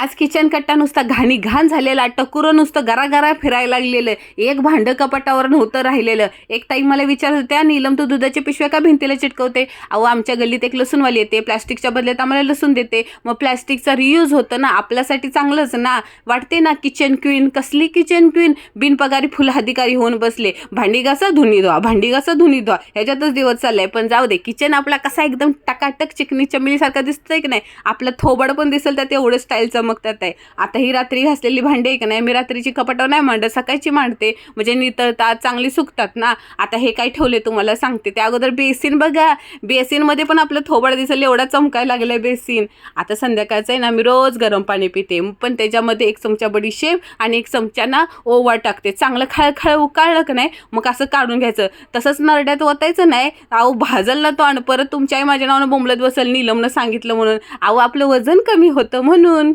आज किचन कट्टा नुसता घाण झालेला, टकुरं नुसतं गरागरा फिरायला लागलेलं, एक भांडं कपाटावर नव्हतं राहिलेलं. एक ताई मला विचारत होत्या, नीलम तू दुधाच्या पिशव्या का भिंतीला चिटकवते? अहो आमच्या गल्लीत एक लसूणवाली येते, प्लास्टिकच्या बदल्यात आम्हाला लसूण देते. मग प्लास्टिकचा रियूज होतं ना, आपल्यासाठी चांगलंच ना. वाटते ना किचन क्वीन. कसली किचन क्वीन? बिनपगारी फुल अधिकारी होऊन बसले. भांडी घासा धुनी धुवा, भांडी घासा धुनी धुवा, ह्याच्यातच दिवस चाललाय. पण जाऊ दे, किचन आपला कसा एकदम टकाटक चिकनी चमेलीसारखा दिसतंय की नाही. आपलं थोबड पण दिसेल त्यात एवढं स्टाईलचं चमकतात आहे. आता ही रात्री घासलेली भांडी आहे की नाही, मी रात्रीची कपाटावर नाही मांडत, सकाळची मांडते, म्हणजे नितळतात, चांगली सुकतात ना. आता हे काय ठेवले तुम्हाला सांगते. त्या अगोदर बेसिन बघा, बेसिनमध्ये पण आपलं थोबड दिसेल एवढा चमकायला लागलाय बेसिन. आता संध्याकाळचं आहे ना, मी रोज गरम पाणी पिते, पण त्याच्यामध्ये 1 चमचा बडीशेप आणि 1 चमचा ना ओवा टाकते. चांगलं खळखळ उकाळलं की नाही, मग असं काढून घ्यायचं. तसंच नरड्यात ओतायचं नाही. अहो भाजल ना तो, आणि परत तुमच्या आई माझ्या नावानं बोंबलत बसल नीलमनं सांगितलं म्हणून. अहो आपलं वजन कमी होतं म्हणून.